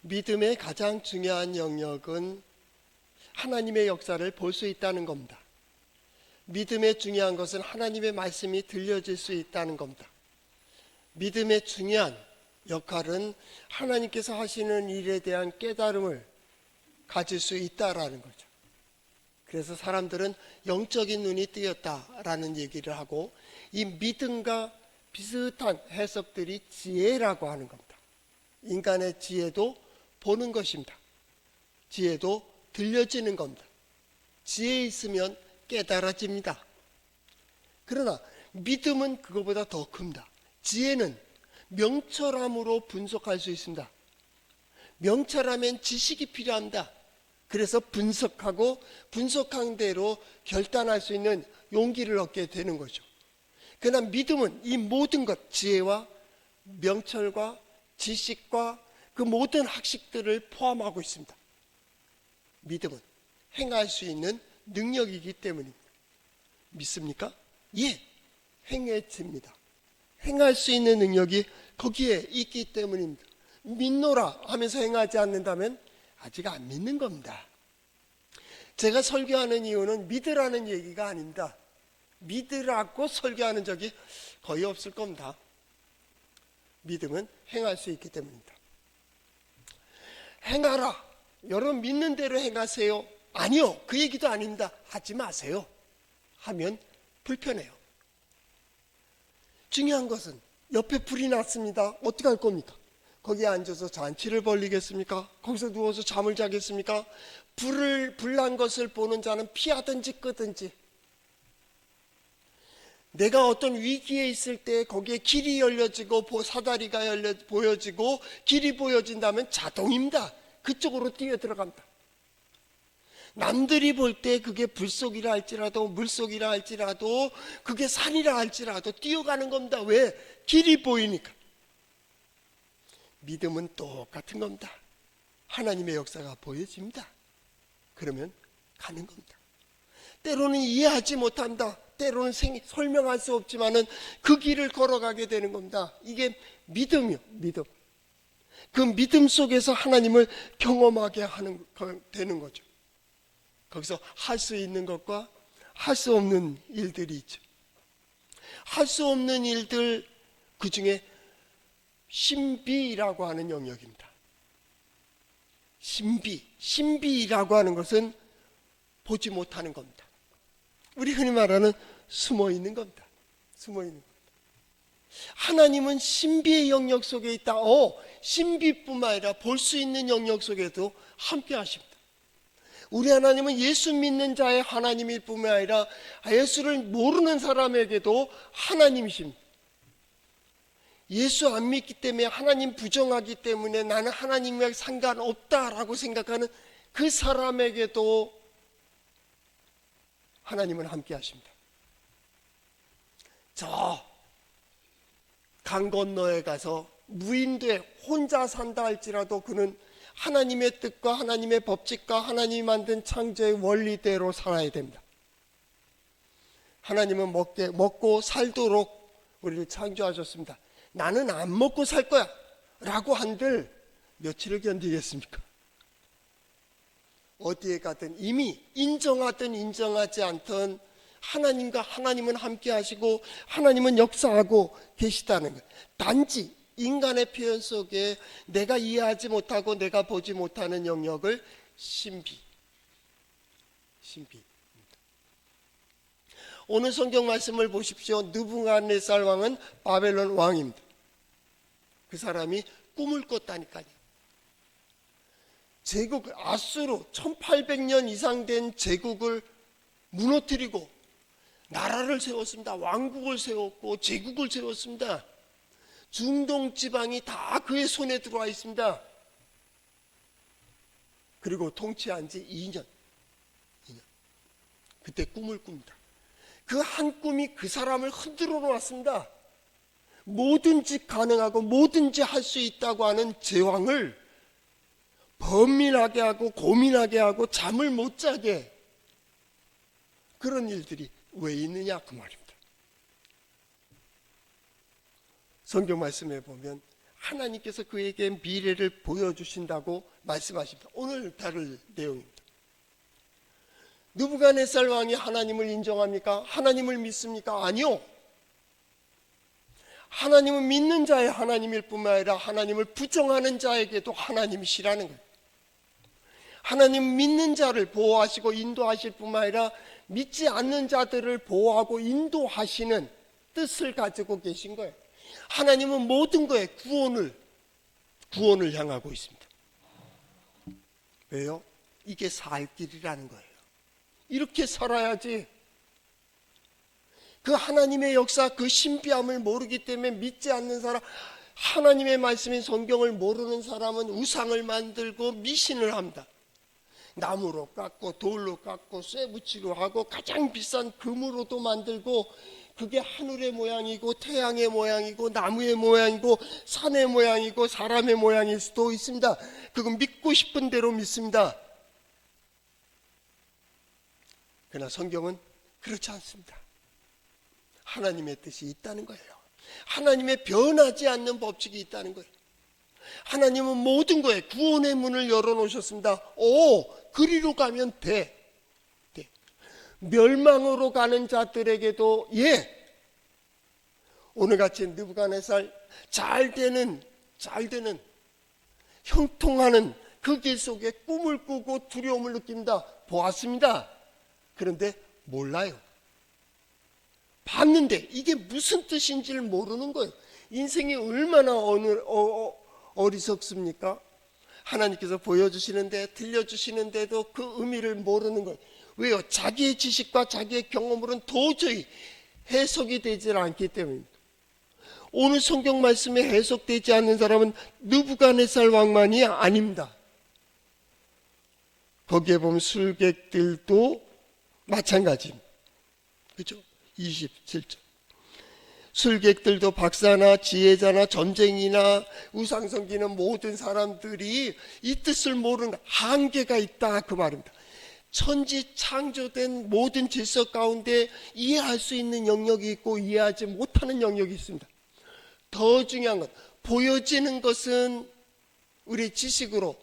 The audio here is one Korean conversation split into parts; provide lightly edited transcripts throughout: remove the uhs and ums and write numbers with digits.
믿음의 가장 중요한 영역은 하나님의 역사를 볼 수 있다는 겁니다. 믿음의 중요한 것은 하나님의 말씀이 들려질 수 있다는 겁니다. 믿음의 중요한 역할은 하나님께서 하시는 일에 대한 깨달음을 가질 수 있다라는 거죠. 그래서 사람들은 영적인 눈이 뜨였다라는 얘기를 하고, 이 믿음과 비슷한 해석들이 지혜라고 하는 겁니다. 인간의 지혜도 보는 것입니다. 지혜도 들려지는 겁니다. 지혜 있으면 깨달아집니다. 그러나 믿음은 그거보다 더 큽니다. 지혜는 명철함으로 분석할 수 있습니다. 명철하면 지식이 필요합니다. 그래서 분석하고 분석한 대로 결단할 수 있는 용기를 얻게 되는 거죠. 그러나 믿음은 이 모든 것, 지혜와 명철과 지식과 그 모든 학식들을 포함하고 있습니다. 믿음은 행할 수 있는 능력이기 때문입니다. 믿습니까? 예, 행해집니다. 행할 수 있는 능력이 거기에 있기 때문입니다. 믿노라 하면서 행하지 않는다면 아직 안 믿는 겁니다. 제가 설교하는 이유는 믿으라는 얘기가 아닙니다. 믿으라고 설교하는 적이 거의 없을 겁니다. 믿음은 행할 수 있기 때문입니다. 행하라. 여러분 믿는 대로 행하세요. 아니요, 그 얘기도 아닙니다. 하지 마세요. 하면 불편해요. 중요한 것은 옆에 불이 났습니다. 어떻게 할 겁니까? 거기에 앉아서 잔치를 벌리겠습니까? 거기서 누워서 잠을 자겠습니까? 불난 것을 보는 자는 피하든지 끄든지, 내가 어떤 위기에 있을 때 거기에 길이 열려지고 사다리가 보여지고 길이 보여진다면 자동입니다. 그쪽으로 뛰어 들어갑니다. 남들이 볼 때 그게 불속이라 할지라도 물속이라 할지라도 그게 산이라 할지라도 뛰어가는 겁니다. 왜? 길이 보이니까. 믿음은 똑같은 겁니다. 하나님의 역사가 보여집니다. 그러면 가는 겁니다. 때로는 이해하지 못한다. 때로는 설명할 수 없지만은 그 길을 걸어가게 되는 겁니다. 이게 믿음이요, 믿음. 그 믿음 속에서 하나님을 경험하게 되는 거죠. 거기서 할 수 있는 것과 할 수 없는 일들이 있죠. 할 수 없는 일들, 그 중에 신비라고 하는 영역입니다. 신비라고 하는 것은 보지 못하는 겁니다. 우리 흔히 말하는 숨어 있는 겁니다. 숨어 있는 겁니다. 하나님은 신비의 영역 속에 있다. 신비뿐만 아니라 볼 수 있는 영역 속에도 함께 하십니다. 우리 하나님은 예수 믿는 자의 하나님일 뿐만 아니라 예수를 모르는 사람에게도 하나님이십니다. 예수 안 믿기 때문에, 하나님 부정하기 때문에 나는 하나님과 상관없다라고 생각하는 그 사람에게도 하나님은 함께 하십니다. 저 강 건너에 가서 무인도에 혼자 산다 할지라도 그는 하나님의 뜻과 하나님의 법칙과 하나님이 만든 창조의 원리대로 살아야 됩니다. 하나님은 먹고 살도록 우리를 창조하셨습니다. 나는 안 먹고 살 거야 라고 한들 며칠을 견디겠습니까? 어디에 가든 이미 인정하든 인정하지 않든 하나님은 함께 하시고 하나님은 역사하고 계시다는 거예요. 단지 인간의 표현 속에 내가 이해하지 못하고 내가 보지 못하는 영역을 신비. 오늘 성경 말씀을 보십시오. 느부갓네살 왕은 바벨론 왕입니다. 그 사람이 꿈을 꿨다니까요. 제국 아수르 1800년 이상 된 제국을 무너뜨리고 나라를 세웠습니다. 왕국을 세웠고 제국을 세웠습니다. 중동 지방이 다 그의 손에 들어와 있습니다. 그리고 통치한 지 2년. 그때 꿈을 꿉니다. 그 한 꿈이 그 사람을 흔들어 놓았습니다. 뭐든지 가능하고 뭐든지 할 수 있다고 하는 제왕을 번민하게 하고 고민하게 하고 잠을 못 자게, 그런 일들이 왜 있느냐 그 말입니다. 성경 말씀에 보면 하나님께서 그에게 미래를 보여주신다고 말씀하십니다. 오늘 다룰 내용입니다. 느부갓네살 왕이 하나님을 인정합니까? 하나님을 믿습니까? 아니요. 하나님은 믿는 자의 하나님일 뿐만 아니라 하나님을 부정하는 자에게도 하나님이시라는 거예요. 하나님 믿는 자를 보호하시고 인도하실 뿐만 아니라 믿지 않는 자들을 보호하고 인도하시는 뜻을 가지고 계신 거예요. 하나님은 모든 거에 구원을 향하고 있습니다. 왜요? 이게 살 길이라는 거예요. 이렇게 살아야지. 그 하나님의 역사, 그 신비함을 모르기 때문에 믿지 않는 사람, 하나님의 말씀인 성경을 모르는 사람은 우상을 만들고 미신을 합니다. 나무로 깎고 돌로 깎고 쇠 붙이고 하고 가장 비싼 금으로도 만들고, 그게 하늘의 모양이고 태양의 모양이고 나무의 모양이고 산의 모양이고 사람의 모양일 수도 있습니다. 그건 믿고 싶은 대로 믿습니다. 그러나 성경은 그렇지 않습니다. 하나님의 뜻이 있다는 거예요. 하나님의 변하지 않는 법칙이 있다는 거예요. 하나님은 모든 거에 구원의 문을 열어놓으셨습니다. 그리로 가면 돼. 멸망으로 가는 자들에게도 오늘같이 느부갓네살 잘 되는 형통하는 그 길 속에 꿈을 꾸고 두려움을 느낀다. 보았습니다. 그런데 몰라요. 봤는데 이게 무슨 뜻인지를 모르는 거예요. 인생이 얼마나 어리석습니까? 하나님께서 보여주시는데 들려주시는데도 그 의미를 모르는 거예요. 왜요? 자기의 지식과 자기의 경험으로는 도저히 해석이 되질 않기 때문입니다. 오늘 성경 말씀에 해석되지 않는 사람은 느부갓네살 왕만이 아닙니다. 거기에 보면 술객들도 마찬가지입니다. 그렇죠? 27절. 술객들도 박사나 지혜자나 전쟁이나 우상 섬기는 모든 사람들이 이 뜻을 모르는 한계가 있다, 그 말입니다. 천지 창조된 모든 질서 가운데 이해할 수 있는 영역이 있고 이해하지 못하는 영역이 있습니다. 더 중요한 건, 보여지는 것은 우리 지식으로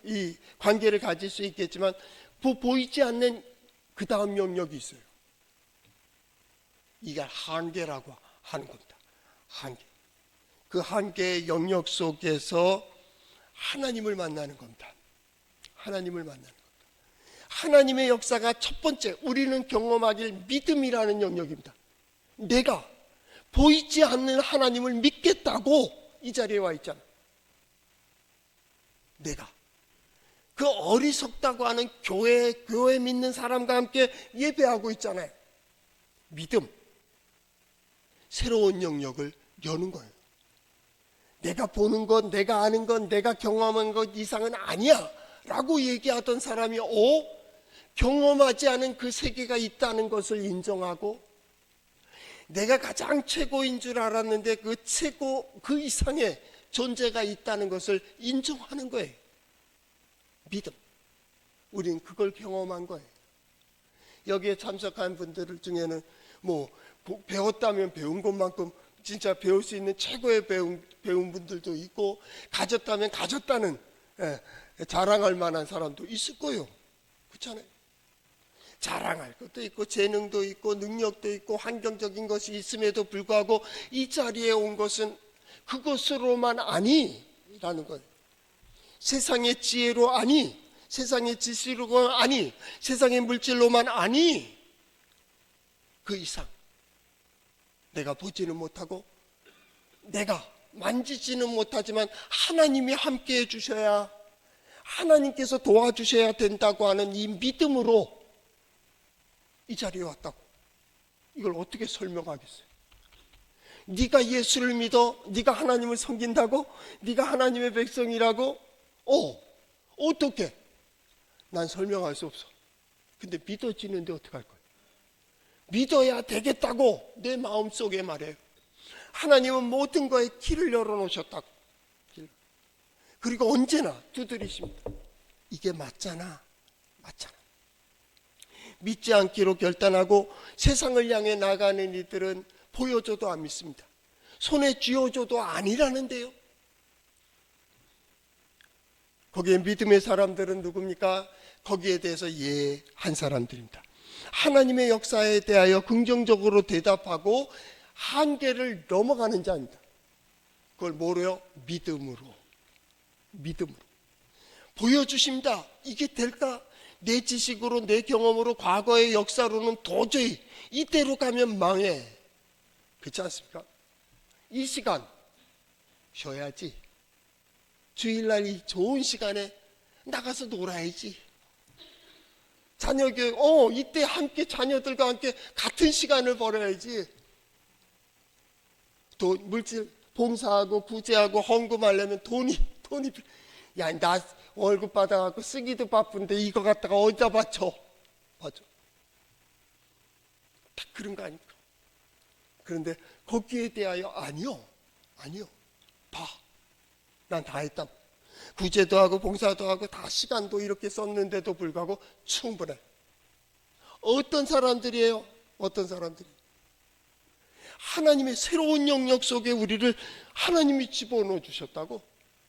이 관계를 가질 수 있겠지만 보이지 않는 그 다음 영역이 있어요. 이게 한계라고 하는 겁니다. 한계. 그 한계의 영역 속에서 하나님을 만나는 겁니다. 하나님을 만나는 겁니다. 하나님의 역사가 첫 번째 우리는 경험하길 믿음이라는 영역입니다. 내가 보이지 않는 하나님을 믿겠다고 이 자리에 와 있잖아. 내가 그 어리석다고 하는 교회 믿는 사람과 함께 예배하고 있잖아요. 믿음, 새로운 영역을 여는 거예요. 내가 보는 것, 내가 아는 것, 내가 경험한 것 이상은 아니야 라고 얘기하던 사람이 경험하지 않은 그 세계가 있다는 것을 인정하고, 내가 가장 최고인 줄 알았는데 그 최고, 그 이상의 존재가 있다는 것을 인정하는 거예요. 믿음. 우린 그걸 경험한 거예요. 여기에 참석한 분들 중에는 배웠다면 배운 것만큼 진짜 배울 수 있는 최고의 배운 분들도 있고, 가졌다면 가졌다는 자랑할 만한 사람도 있을 거예요. 그렇잖아요. 자랑할 것도 있고 재능도 있고 능력도 있고 환경적인 것이 있음에도 불구하고 이 자리에 온 것은 그것으로만 아니라는 거예요. 세상의 지혜로 아니, 세상의 지식으로 아니, 세상의 물질로만 아니, 그 이상 내가 보지는 못하고 내가 만지지는 못하지만 하나님이 함께 해주셔야, 하나님께서 도와주셔야 된다고 하는 이 믿음으로 이 자리에 왔다고. 이걸 어떻게 설명하겠어요? 네가 예수를 믿어? 네가 하나님을 섬긴다고? 네가 하나님의 백성이라고? 어떻게? 난 설명할 수 없어. 근데 믿어지는데 어떡할 거야? 믿어야 되겠다고 내 마음속에 말해요. 하나님은 모든 거에 길을 열어놓으셨다고. 그리고 언제나 두드리십니다. 이게 맞잖아. 믿지 않기로 결단하고 세상을 향해 나가는 이들은 보여줘도 안 믿습니다. 손에 쥐어줘도 아니라는데요. 거기에 믿음의 사람들은 누굽니까? 거기에 대해서 예한 사람들입니다. 하나님의 역사에 대하여 긍정적으로 대답하고 한계를 넘어가는 자입니다. 그걸 뭐로요? 믿음으로 보여주십니다. 이게 될까? 내 지식으로, 내 경험으로, 과거의 역사로는 도저히 이대로 가면 망해. 그렇지 않습니까? 이 시간 쉬어야지. 주일날 이 좋은 시간에 나가서 놀아야지. 자녀 교육, 이때 함께 자녀들과 함께 같은 시간을 벌어야지. 또 물질 봉사하고 구제하고 헌금하려면 돈이 야, 나 월급 받아갖고 쓰기도 바쁜데 이거 갖다가 어디다 바쳐? 맞아. 다 그런 거 아닙니까? 그런데 거기에 대하여 아니요. 봐. 난 다 했다. 구제도 하고 봉사도 하고 다 시간도 이렇게 썼는데도 불구하고 충분해. 어떤 사람들이에요? 하나님의 새로운 영역 속에 우리를 하나님이 집어넣어 주셨다고?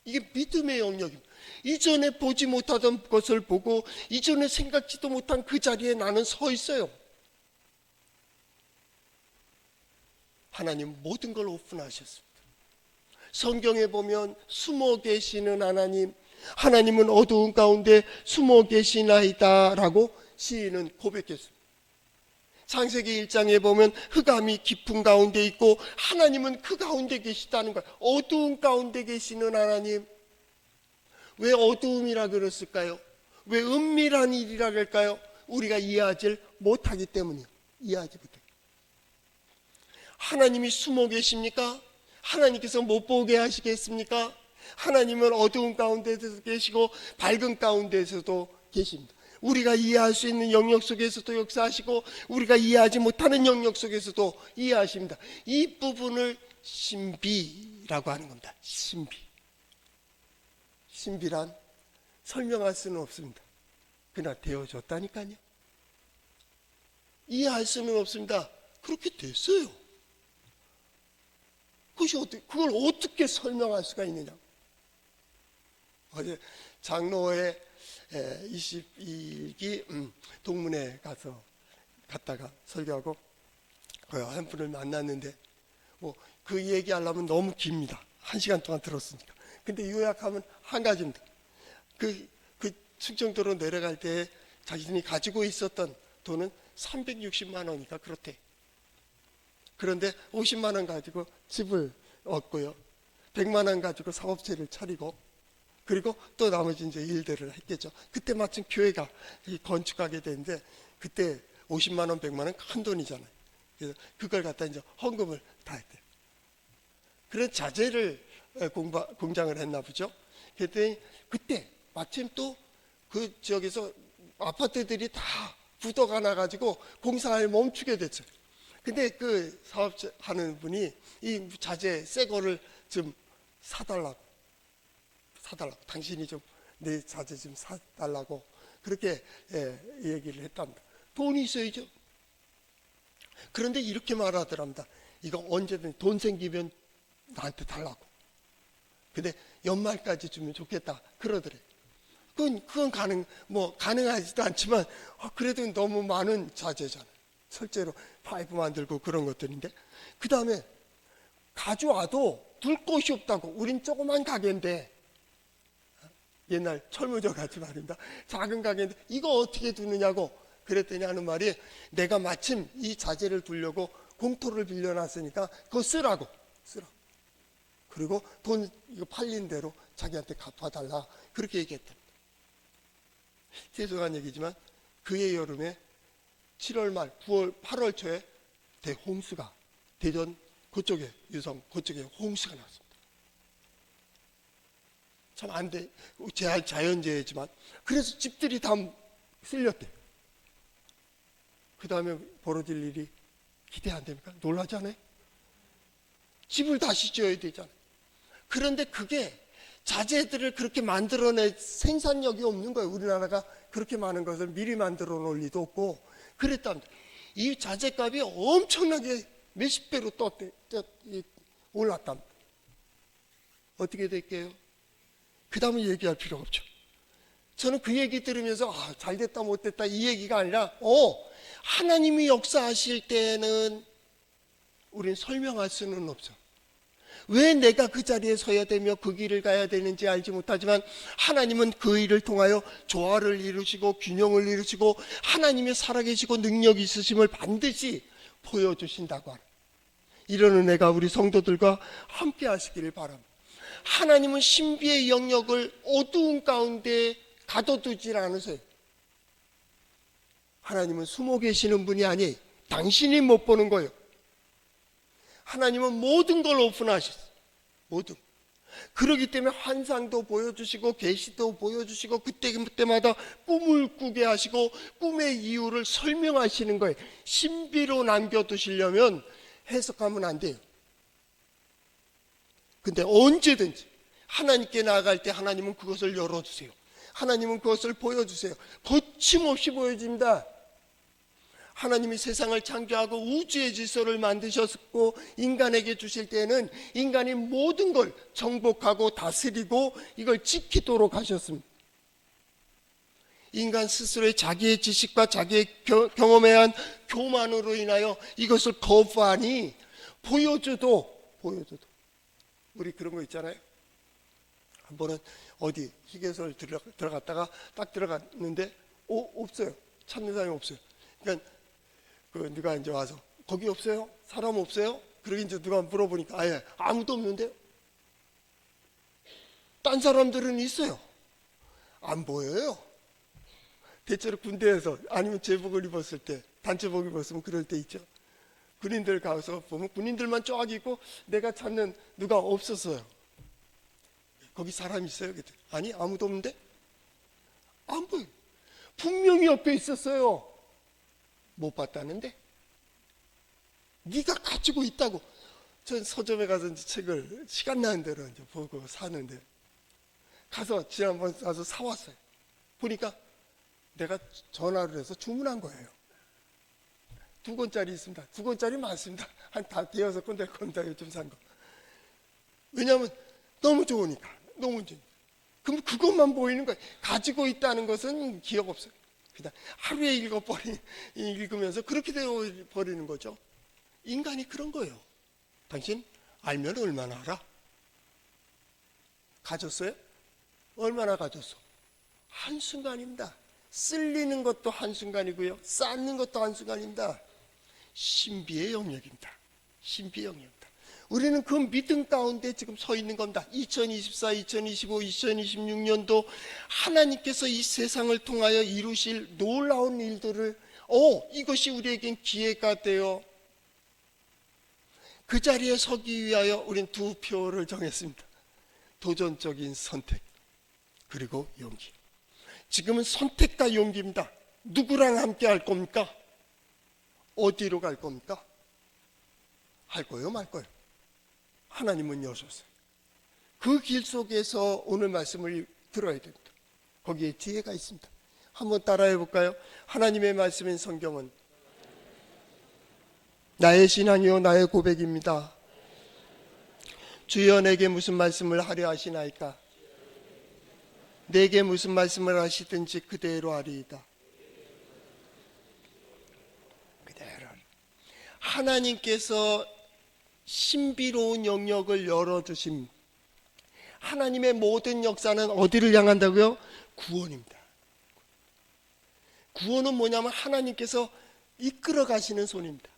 이게 믿음의 영역입니다. 이전에 보지 못하던 것을 보고 이전에 생각지도 못한 그 자리에 나는 서 있어요. 하나님 모든 걸 오픈하셨습니다. 성경에 보면 숨어 계시는 하나님은 어두운 가운데 숨어 계시나이다 라고 시인은 고백했습니다. 창세기 1장에 보면 흑암이 깊은 가운데 있고 하나님은 그 가운데 계시다는 거예요. 어두운 가운데 계시는 하나님. 왜 어두움이라 그랬을까요? 왜 은밀한 일이라 그럴까요? 우리가 이해하지 못하기 때문이요. 이해하지 못하기. 하나님이 숨어 계십니까? 하나님께서 못 보게 하시겠습니까? 하나님은 어두운 가운데서도 계시고 밝은 가운데서도 계십니다. 우리가 이해할 수 있는 영역 속에서도 역사하시고 우리가 이해하지 못하는 영역 속에서도 이해하십니다. 이 부분을 신비라고 하는 겁니다. 신비란 설명할 수는 없습니다. 그러나 되어졌다니까요. 이해할 수는 없습니다. 그렇게 됐어요. 그걸 어떻게 설명할 수가 있느냐. 어제 장로회 22기 동문회 갔다가 설교하고 한 분을 만났는데 그 얘기하려면 너무 깁니다. 1시간 동안 들었으니까. 근데 요약하면 한 가지입니다. 그 충청도로 내려갈 때 자신이 가지고 있었던 돈은 360만 원이니까 그렇대. 그런데 50만 원 가지고 집을 얻고요. 100만 원 가지고 사업체를 차리고 그리고 또 나머지 이제 일들을 했겠죠. 그때 마침 교회가 건축하게 되는데 그때 50만 원, 100만 원 큰 돈이잖아요. 그래서 그걸 갖다 이제 헌금을 다 했대요. 그런 자재를 공장을 했나 보죠. 그랬더니 그때 마침 또 그 지역에서 아파트들이 다 부도가 나가지고 공사를 멈추게 됐어요. 근데 그 사업자 하는 분이 이 자재 새 거를 좀 사달라고 당신이 좀 내 자재 좀 사달라고 그렇게 얘기를 했답니다. 돈이 있어야죠. 그런데 이렇게 말하더랍니다. 이거 언제든 돈 생기면 나한테 달라고. 근데 연말까지 주면 좋겠다 그러더래. 그건 가능하지도 않지만 그래도 너무 많은 자재잖아요. 실제로 파이프 만들고 그런 것들인데 그 다음에 가져와도 둘 곳이 없다고. 우린 조그만 가게인데 옛날 철무저 같이 말입니다. 작은 가게인데 이거 어떻게 두느냐고 그랬더니 하는 말이 내가 마침 이 자재를 두려고 공터를 빌려놨으니까 그거 쓰라고. 그리고 돈 이거 팔린 대로 자기한테 갚아달라 그렇게 얘기했답니다. 죄송한 얘기지만 그해 여름에 7월 말 9월 8월 초에 대홍수가 대전 그쪽에 유성 그쪽에 홍수가 났습니다. 참 안 돼. 자연재해지만 그래서 집들이 다 쓸렸대. 그 다음에 벌어질 일이 기대 안 됩니까? 놀라지 않아요? 집을 다시 지어야 되잖아요. 그런데 그게 자재들을 그렇게 만들어낼 생산력이 없는 거예요. 우리나라가 그렇게 많은 것을 미리 만들어 놓을 리도 없고 그랬답니다. 이 자재값이 엄청나게 몇십 배로 올랐답니다. 어떻게 될게요? 그 다음에 얘기할 필요가 없죠. 저는 그 얘기 들으면서 잘됐다 못됐다 이 얘기가 아니라 하나님이 역사하실 때는 우린 설명할 수는 없어. 왜 내가 그 자리에 서야 되며 그 길을 가야 되는지 알지 못하지만 하나님은 그 일을 통하여 조화를 이루시고 균형을 이루시고 하나님의 살아계시고 능력이 있으심을 반드시 보여주신다고 하는 이런 은혜가 우리 성도들과 함께 하시기를 바랍니다. 하나님은 신비의 영역을 어두운 가운데 가둬두질 않으세요. 하나님은 숨어 계시는 분이 아니 당신이 못 보는 거예요. 하나님은 모든 걸 오픈하셨어요. 모든. 그렇기 때문에 환상도 보여주시고 계시도 보여주시고 그때마다 꿈을 꾸게 하시고 꿈의 이유를 설명하시는 거예요. 신비로 남겨두시려면 해석하면 안 돼요. 근데 언제든지 하나님께 나아갈 때 하나님은 그것을 열어주세요. 하나님은 그것을 보여주세요. 거침없이 보여줍니다. 하나님이 세상을 창조하고 우주의 질서를 만드셨고 인간에게 주실 때는 인간이 모든 걸 정복하고 다스리고 이걸 지키도록 하셨습니다. 인간 스스로의 자기의 지식과 자기의 경험에 의한 교만으로 인하여 이것을 거부하니 보여줘도 우리 그런 거 있잖아요. 한 번은 어디 휴게소를 들어갔다가 딱 들어갔는데 없어요. 찾는 사람이 없어요. 그러니까 누가 이제 와서 거기 없어요? 사람 없어요? 그러고 이제 누가 물어보니까 아예 아무도 없는데요. 딴 사람들은 있어요. 안 보여요. 대체로 군대에서 아니면 제복을 입었을 때 단체복 입었으면 그럴 때 있죠. 군인들 가서 보면 군인들만 쫙 있고 내가 찾는 누가 없었어요. 거기 사람 있어요? 아니 아무도 없는데 안 보여. 분명히 옆에 있었어요. 못 봤다는데 네가 가지고 있다고. 전 서점에 가서 이제 책을 시간 나는 대로 이제 보고 사는데 가서 지난번 가서 사왔어요. 보니까 내가 전화를 해서 주문한 거예요. 2권짜리 있습니다. 2권짜리 많습니다. 한 다 대여섯 권 될 겁니다. 요즘 산 거. 왜냐하면 너무 좋으니까. 너무 좋으니까. 그럼 그것만 보이는 거예요. 가지고 있다는 것은 기억 없어요. 그냥 하루에 읽으면서 그렇게 되어버리는 거죠. 인간이 그런 거예요. 당신 알면 얼마나 알아? 가졌어요? 얼마나 가졌어? 한순간입니다. 쓸리는 것도 한순간이고요. 쌓는 것도 한순간입니다. 신비의 영역입니다. 신비의 영역입니다. 우리는 그 믿음 가운데 지금 서 있는 겁니다. 2024, 2025, 2026년도 하나님께서 이 세상을 통하여 이루실 놀라운 일들을 이것이 우리에겐 기회가 되어 그 자리에 서기 위하여 우린 2표를 정했습니다. 도전적인 선택 그리고 용기. 지금은 선택과 용기입니다. 누구랑 함께 할 겁니까? 어디로 갈 겁니까? 할 거예요, 말 거예요? 하나님은 여셨어요. 그 길 속에서 오늘 말씀을 들어야 됩니다. 거기에 지혜가 있습니다. 한번 따라해 볼까요? 하나님의 말씀인 성경은 나의 신앙이요 나의 고백입니다. 주여 내게 무슨 말씀을 하려 하시나이까? 내게 무슨 말씀을 하시든지 그대로 하리이다. 그대로. 하나님께서 신비로운 영역을 열어주심. 하나님의 모든 역사는 어디를 향한다고요? 구원입니다. 구원은 뭐냐면 하나님께서 이끌어 가시는 손입니다.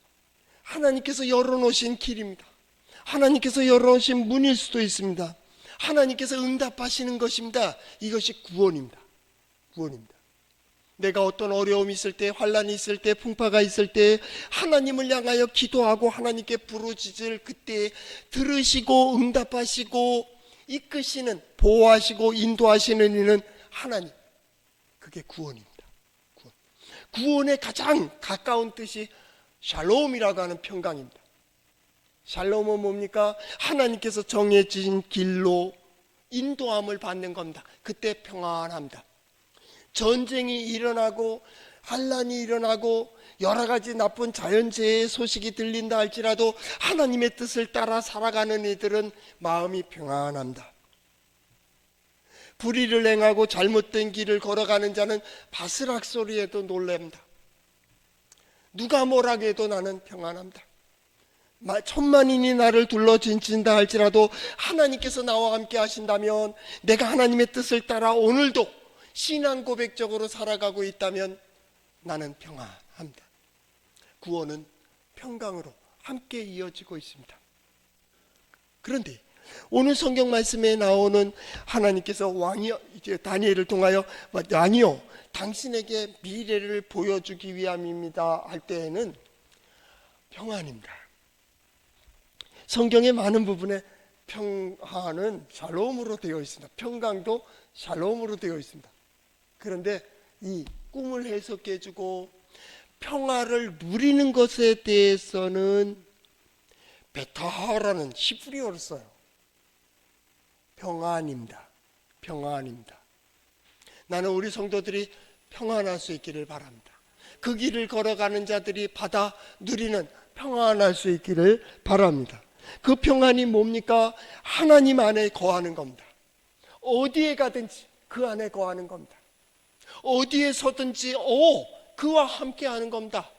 하나님께서 열어놓으신 길입니다. 하나님께서 열어놓으신 문일 수도 있습니다. 하나님께서 응답하시는 것입니다. 이것이 구원입니다. 구원입니다. 내가 어떤 어려움이 있을 때, 환난이 있을 때, 풍파가 있을 때 하나님을 향하여 기도하고 하나님께 부르짖을 그때 들으시고 응답하시고 이끄시는, 보호하시고 인도하시는 이는 하나님. 그게 구원입니다. 구원의 가장 가까운 뜻이 샬롬이라고 하는 평강입니다. 샬롬은 뭡니까? 하나님께서 정해진 길로 인도함을 받는 겁니다. 그때 평안합니다. 전쟁이 일어나고 환난이 일어나고 여러 가지 나쁜 자연재해의 소식이 들린다 할지라도 하나님의 뜻을 따라 살아가는 이들은 마음이 평안합니다. 불의를 행하고 잘못된 길을 걸어가는 자는 바스락 소리에도 놀랍니다. 누가 뭐라고 해도 나는 평안합니다. 천만인이 나를 둘러 진친다 할지라도 하나님께서 나와 함께 하신다면, 내가 하나님의 뜻을 따라 오늘도 신앙 고백적으로 살아가고 있다면 나는 평안합니다. 구원은 평강으로 함께 이어지고 있습니다. 그런데 오늘 성경 말씀에 나오는 하나님께서 왕이여, 이제 다니엘을 통하여 왕이여 당신에게 미래를 보여주기 위함입니다 할 때에는 평안입니다. 성경의 많은 부분에 평안은 샬롬으로 되어 있습니다. 평강도 샬롬으로 되어 있습니다. 그런데 이 꿈을 해석해 주고 평화를 누리는 것에 대해서는 베타라는 히브리어를 써요. 평안입니다. 평안입니다. 나는 우리 성도들이 평안할 수 있기를 바랍니다. 그 길을 걸어가는 자들이 받아 누리는 평안할 수 있기를 바랍니다. 그 평안이 뭡니까? 하나님 안에 거하는 겁니다. 어디에 가든지 그 안에 거하는 겁니다. 어디에 서든지 그와 함께 하는 겁니다.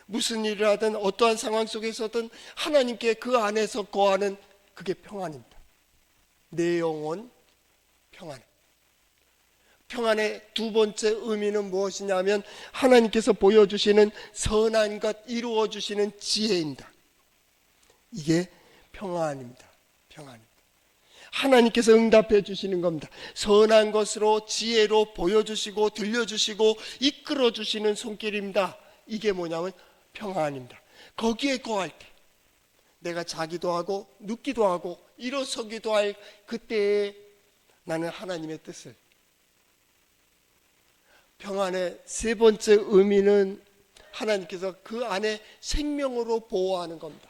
무슨 일을 하든 어떠한 상황 속에서든 하나님께 그 안에서 거하는, 그게 평안입니다. 내 영혼 평안. 평안의 두 번째 의미는 무엇이냐면 하나님께서 보여주시는 선한 것, 이루어 주시는 지혜입니다. 이게 평안입니다. 평안입니다. 하나님께서 응답해 주시는 겁니다. 선한 것으로 지혜로 보여주시고 들려주시고 이끌어 주시는 손길입니다. 이게 뭐냐면 평안입니다. 거기에 거할 때 내가 자기도 하고 눕기도 하고 일어서기도 할 그때에 나는 하나님의 뜻을. 평안의 세 번째 의미는 하나님께서 그 안에 생명으로 보호하는 겁니다.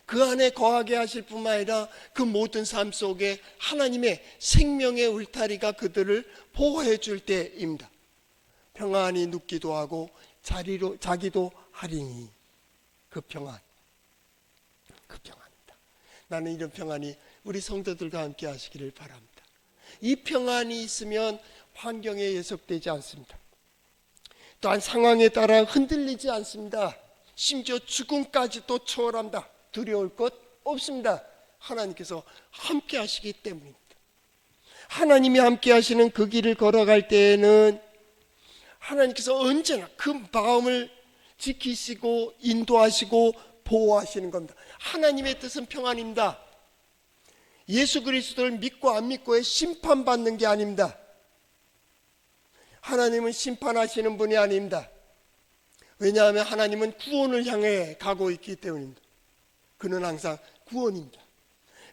그 안에 거하게 하실 뿐만 아니라 그 모든 삶 속에 하나님의 생명의 울타리가 그들을 보호해 줄 때입니다. 평안히 눕기도 하고 자기도 하리니 그 평안, 그 평안입니다. 나는 이런 평안이 우리 성도들과 함께 하시기를 바랍니다. 이 평안이 있으면 환경에 예속되지 않습니다. 또한 상황에 따라 흔들리지 않습니다. 심지어 죽음까지도 초월합니다. 두려울 것 없습니다. 하나님께서 함께 하시기 때문입니다. 하나님이 함께 하시는 그 길을 걸어갈 때에는 하나님께서 언제나 그 마음을 지키시고 인도하시고 보호하시는 겁니다. 하나님의 뜻은 평안입니다. 예수 그리스도를 믿고 안 믿고에 심판받는 게 아닙니다. 하나님은 심판하시는 분이 아닙니다. 왜냐하면 하나님은 구원을 향해 가고 있기 때문입니다. 그는 항상 구원입니다.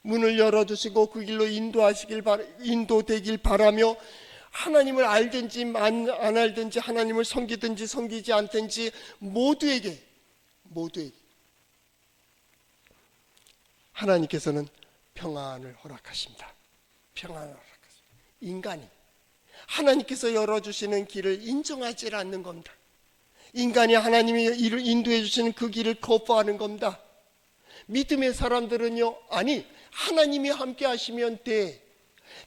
문을 열어주시고 그 길로 인도되길 바라며 하나님을 알든지 안 알든지 하나님을 섬기든지 섬기지 않든지 모두에게 하나님께서는 평안을 허락하십니다. 평안을 허락하십니다. 인간이 하나님께서 열어주시는 길을 인정하지 않는 겁니다. 인간이 하나님이 인도해 주시는 그 길을 거부하는 겁니다. 믿음의 사람들은요, 아니 하나님이 함께 하시면 돼.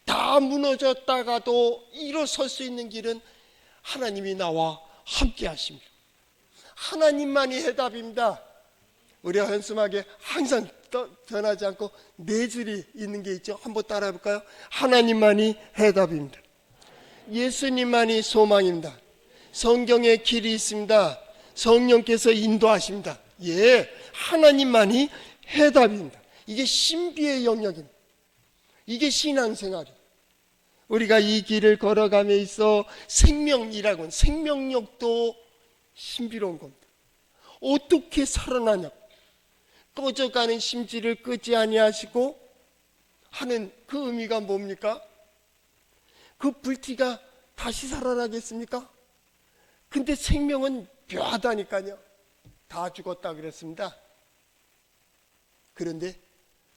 다 무너졌다가도 일어설 수 있는 길은 하나님이 나와 함께 하십니다. 하나님만이 해답입니다. 우리가 현수막에 항상 변하지 않고 네 줄이 있는 게 있죠. 한번 따라해 볼까요? 하나님만이 해답입니다. 예수님만이 소망입니다. 성경에 길이 있습니다. 성령께서 인도하십니다. 하나님만이 해답입니다. 이게 신비의 영역입니다. 이게 신앙생활이에요. 우리가 이 길을 걸어감에 있어 생명이라고는 생명력도 신비로운 겁니다. 어떻게 살아나냐? 꺼져가는 심지를 끄지 아니하시고 하는 그 의미가 뭡니까? 그 불티가 다시 살아나겠습니까? 근데 생명은 묘하다니까요. 다 죽었다 그랬습니다. 그런데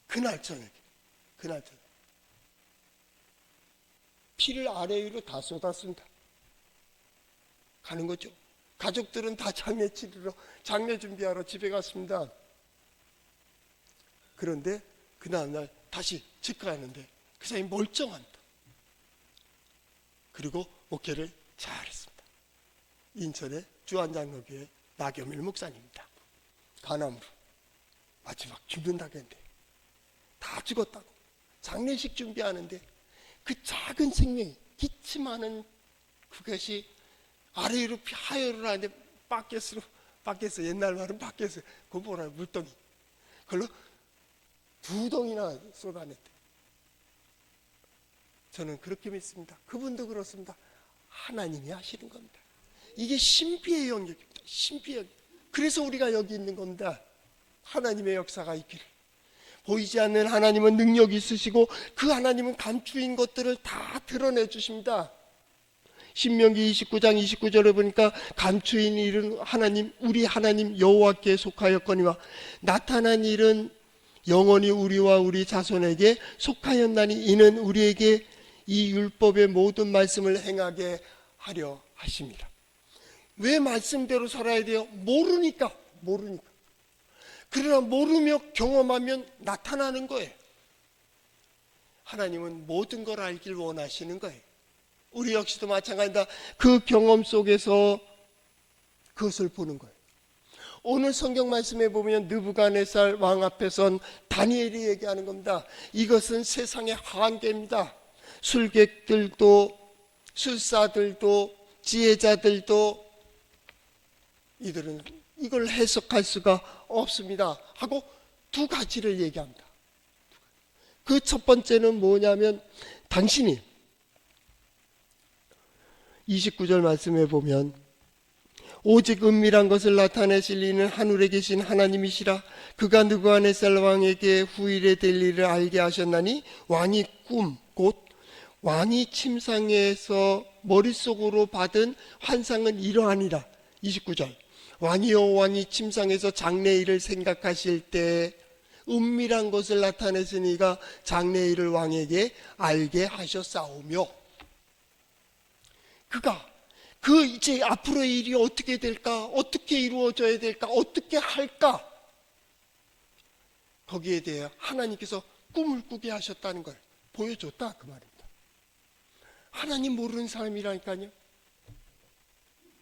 그날 저녁 피를 아래 위로 다 쏟았습니다. 가는 거죠. 가족들은 다 장례 치르러, 장례 준비하러 집에 갔습니다. 그런데 그 다음날 다시 집 가는데 그 사람이 멀쩡합니다. 그리고 목회를 잘했습니다. 인천의 주한장로교회 나겸일 목사님입니다. 간암으로 마지막 죽는다고 했는데 다 죽었다고 장례식 준비하는데 그 작은 생명이 기침하는 그것이 아래로 하혈을 하는데 밖에서 옛날 말은 밖에서 그 뭐라 물덩이 그걸로 2덩이나 쏟아냈대. 저는 그렇게 믿습니다. 그분도 그렇습니다. 하나님이 하시는 겁니다. 이게 신비의 영역입니다. 신비의 영역. 그래서 우리가 여기 있는 겁니다. 하나님의 역사가 있기를. 보이지 않는 하나님은 능력이 있으시고 그 하나님은 감추인 것들을 다 드러내 주십니다. 신명기 29장 29절에 보니까 감추인 일은 하나님 우리 하나님 여호와께 속하였거니와 나타난 일은 영원히 우리와 우리 자손에게 속하였나니 이는 우리에게 이 율법의 모든 말씀을 행하게 하려 하십니다. 왜 말씀대로 살아야 돼요? 모르니까. 그러나 모르며 경험하면 나타나는 거예요. 하나님은 모든 걸 알길 원하시는 거예요. 우리 역시도 마찬가지다. 그 경험 속에서 그것을 보는 거예요. 오늘 성경 말씀에 보면 느부갓네살 왕 앞에 선 다니엘이 얘기하는 겁니다. 이것은 세상의 한계입니다. 술객들도 술사들도 지혜자들도 이들은 이걸 해석할 수가 없습니다 하고 2가지를 얘기합니다. 그 첫 번째는 뭐냐면 당신이 29절 말씀에 보면 오직 은밀한 것을 나타내실 이는 하늘에 계신 하나님이시라. 그가 느부갓네살 왕에게 후일에 될 일을 알게 하셨나니 왕이 꿈 곧 왕이 침상에서 머릿속으로 받은 환상은 이러하니라. 29절 왕이여 왕이 침상에서 장래일을 생각하실 때 은밀한 것을 나타내시니가 장래일을 왕에게 알게 하셨사오며 그가 그 이제 앞으로의 일이 어떻게 될까? 어떻게 이루어져야 될까? 어떻게 할까? 거기에 대해 하나님께서 꿈을 꾸게 하셨다는 걸 보여줬다 그 말입니다. 하나님 모르는 사람이라니까요.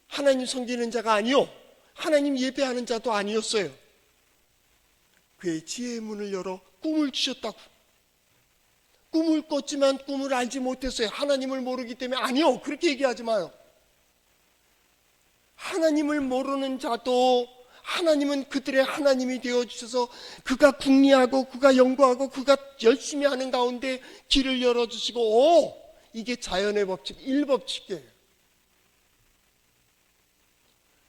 하나님 섬기는 자가 아니요 하나님 예배하는 자도 아니었어요. 그의 지혜의 문을 열어 꿈을 주셨다고. 꿈을 꿨지만 꿈을 알지 못했어요. 하나님을 모르기 때문에. 아니요 그렇게 얘기하지 마요. 하나님을 모르는 자도 하나님은 그들의 하나님이 되어주셔서 그가 궁리하고 그가 연구하고 그가 열심히 하는 가운데 길을 열어주시고 이게 자연의 법칙 1법칙이에요.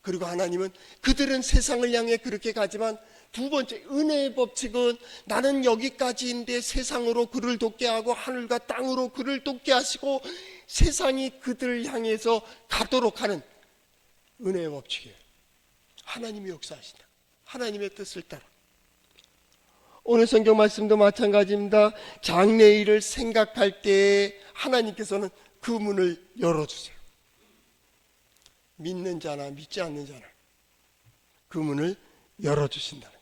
그리고 하나님은 그들은 세상을 향해 그렇게 가지만 2번째 은혜의 법칙은 나는 여기까지인데 세상으로 그를 돕게 하고 하늘과 땅으로 그를 돕게 하시고 세상이 그들을 향해서 가도록 하는 은혜의 법칙이에요. 하나님이 역사하신다. 하나님의 뜻을 따라. 오늘 성경 말씀도 마찬가지입니다. 장래일을 생각할 때 하나님께서는 그 문을 열어주세요. 믿는 자나 믿지 않는 자나 그 문을 열어주신다는 거예요.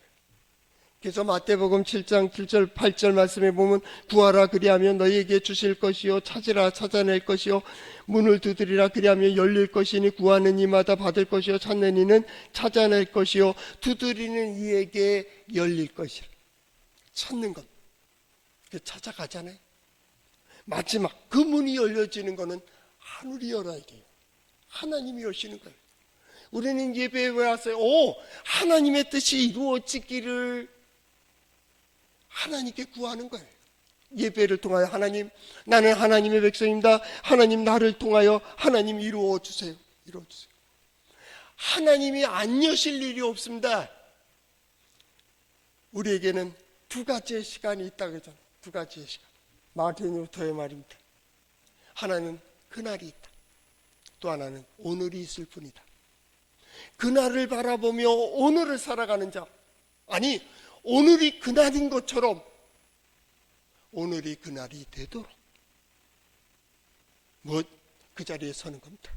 그래서 마태복음 7장 7절 8절 말씀에 보면 구하라 그리하면 너희에게 주실 것이요 찾으라 찾아낼 것이요 문을 두드리라 그리하면 열릴 것이니 구하는 이마다 받을 것이요 찾는 이는 찾아낼 것이요 두드리는 이에게 열릴 것이라. 찾는 것 찾아가잖아요. 마지막 그 문이 열려지는 것은 하늘이 열어야 돼요. 하나님이 여시는 거예요. 우리는 예배에 왜 왔어요? 하나님의 뜻이 이루어지기를 하나님께 구하는 거예요. 예배를 통하여 하나님 나는 하나님의 백성입니다. 하나님 나를 통하여 하나님 이루어주세요. 이루어주세요. 하나님이 안 여실 일이 없습니다. 우리에게는 2가지의 시간이 있다고 했잖아요. 2가지의 시간. 마틴루터의 말입니다. 하나는 그날이 있다. 또 하나는 오늘이 있을 뿐이다. 그날을 바라보며 오늘을 살아가는 자, 아니 오늘이 그날인 것처럼 오늘이 그날이 되도록 그 자리에 서는 겁니다.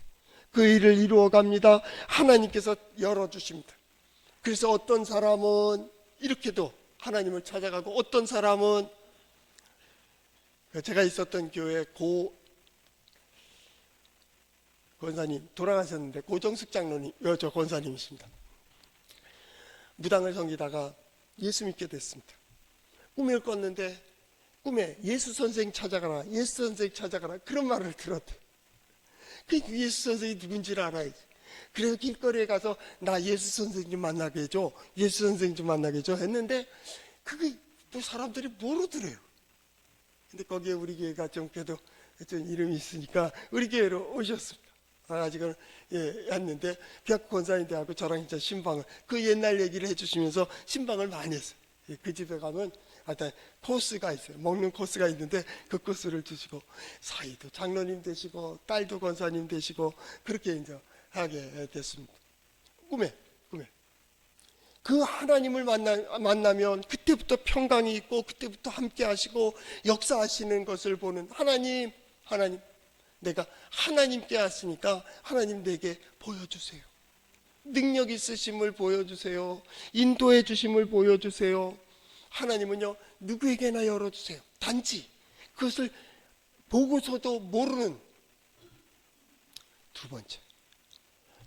그 일을 이루어갑니다. 하나님께서 열어주십니다. 그래서 어떤 사람은 이렇게도 하나님을 찾아가고 어떤 사람은, 제가 있었던 교회 권사님 돌아가셨는데 고정숙 장로님, 저 권사님이십니다. 무당을 섬기다가 예수 믿게 됐습니다. 꿈을 꿨는데 꿈에 예수 선생 찾아가라, 예수 선생 찾아가라 그런 말을 들었대. 그 예수 선생이 누군지를 알아야지. 그래서 길거리에 가서 나 예수 선생 좀 만나게 해줘, 예수 선생 좀 만나게 해줘 했는데 그게 또 사람들이 모르더래요. 근데 거기에 우리 교회가 좀 그래도 좀 이름이 있으니까 우리 교회로 오셨습니다. 아직은 했는데 대학 권사님 대하고 저랑 진짜 신방을 그 옛날 얘기를 해주시면서 신방을 많이 했어요. 그 집에 가면 하여튼 코스가 있어요. 먹는 코스가 있는데 그 코스를 주시고 사이도 장로님 되시고 딸도 권사님 되시고 그렇게 이제 하게 됐습니다. 꿈에 그 하나님을 만나면 그때부터 평강이 있고 그때부터 함께 하시고 역사하시는 것을 보는 하나님, 내가 하나님께 왔으니까 하나님 내게 보여주세요. 능력 있으심을 보여주세요. 인도해 주심을 보여주세요. 하나님은요 누구에게나 열어주세요. 단지 그것을 보고서도 모르는 두 번째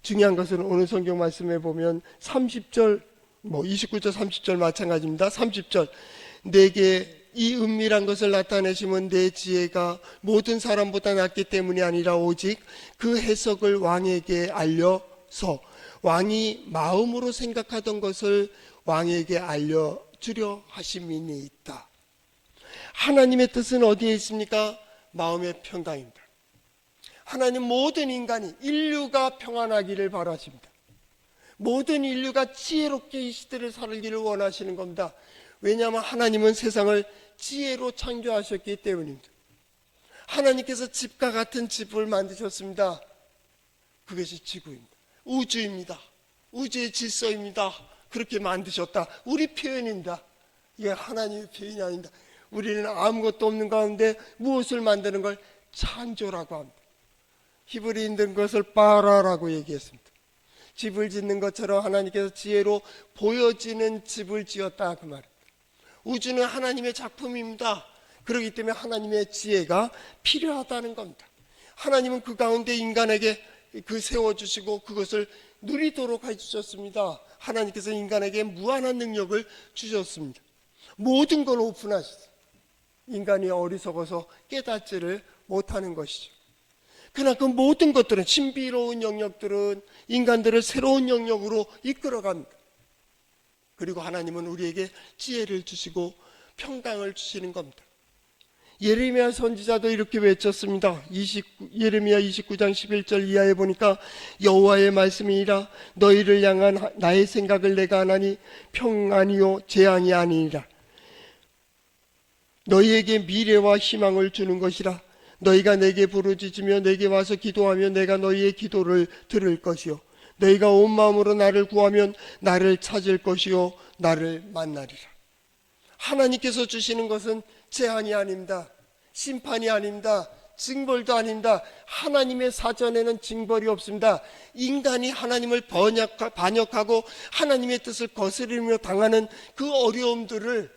중요한 것은 오늘 성경 말씀에 보면 30절 29절 30절 마찬가지입니다. 30절 내게 이 은밀한 것을 나타내시면 내 지혜가 모든 사람보다 낫기 때문이 아니라 오직 그 해석을 왕에게 알려서 왕이 마음으로 생각하던 것을 왕에게 알려주려 하심이 있다. 하나님의 뜻은 어디에 있습니까? 마음의 평강입니다. 하나님 모든 인간이 인류가 평안하기를 바라십니다. 모든 인류가 지혜롭게 이 시대를 살기를 원하시는 겁니다. 왜냐하면 하나님은 세상을 지혜로 창조하셨기 때문입니다. 하나님께서 집과 같은 집을 만드셨습니다. 그것이 지구입니다. 우주입니다. 우주의 질서입니다. 그렇게 만드셨다. 우리 표현입니다. 이게 하나님의 표현이 아닙니다. 우리는 아무것도 없는 가운데 무엇을 만드는 걸 창조라고 합니다. 히브리인들 것을 바라라고 얘기했습니다. 집을 짓는 것처럼 하나님께서 지혜로 보여지는 집을 지었다 그 말입니다. 우주는 하나님의 작품입니다. 그렇기 때문에 하나님의 지혜가 필요하다는 겁니다. 하나님은 그 가운데 인간에게 그 세워주시고 그것을 누리도록 해주셨습니다. 하나님께서 인간에게 무한한 능력을 주셨습니다. 모든 걸 오픈하셨어요. 인간이 어리석어서 깨닫지를 못하는 것이죠. 그러나 그 모든 것들은 신비로운 영역들은 인간들을 새로운 영역으로 이끌어갑니다. 그리고 하나님은 우리에게 지혜를 주시고 평강을 주시는 겁니다. 예레미야 선지자도 이렇게 외쳤습니다. 예레미야 29장 11절 이하에 보니까 여호와의 말씀이니라 너희를 향한 나의 생각을 내가 하나니 평안이요 재앙이 아니니라. 너희에게 미래와 희망을 주는 것이라. 너희가 내게 부르짖으며 내게 와서 기도하면 내가 너희의 기도를 들을 것이요 너희가 온 마음으로 나를 구하면 나를 찾을 것이요 나를 만나리라. 하나님께서 주시는 것은 재앙이 아닙니다. 심판이 아닙니다. 징벌도 아닙니다. 하나님의 사전에는 징벌이 없습니다. 인간이 하나님을 반역하고 하나님의 뜻을 거스르며 당하는 그 어려움들을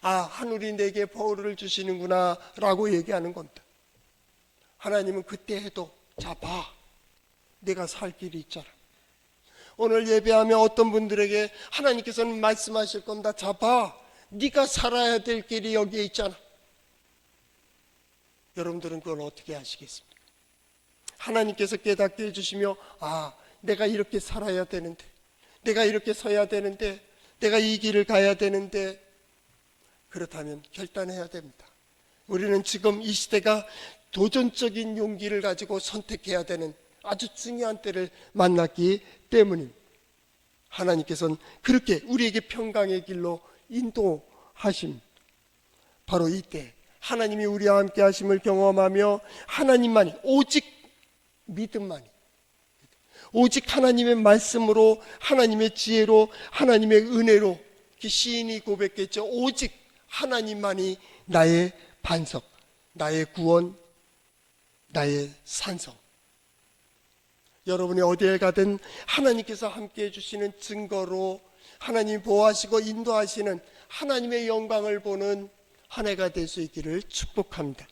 하늘이 내게 벌을 주시는구나 라고 얘기하는 겁니다. 하나님은 그때 해도 자 봐, 내가 살 길이 있잖아. 오늘 예배하며 어떤 분들에게 하나님께서는 말씀하실 겁니다. 자 봐, 네가 살아야 될 길이 여기에 있잖아. 여러분들은 그걸 어떻게 아시겠습니까? 하나님께서 깨닫게 해주시며 내가 이렇게 살아야 되는데, 내가 이렇게 서야 되는데, 내가 이 길을 가야 되는데, 그렇다면 결단해야 됩니다. 우리는 지금 이 시대가 도전적인 용기를 가지고 선택해야 되는 아주 중요한 때를 만났기 때문입니다. 하나님께서는 그렇게 우리에게 평강의 길로 인도하십니다. 바로 이때 하나님이 우리와 함께 하심을 경험하며 하나님만이 오직 믿음만이 오직 하나님의 말씀으로 하나님의 지혜로 하나님의 은혜로 시인이 고백했죠. 오직 하나님만이 나의 반석, 나의 구원, 나의 산성. 여러분이 어디에 가든 하나님께서 함께 해주시는 증거로 하나님 보호하시고 인도하시는 하나님의 영광을 보는 한 해가 될 수 있기를 축복합니다.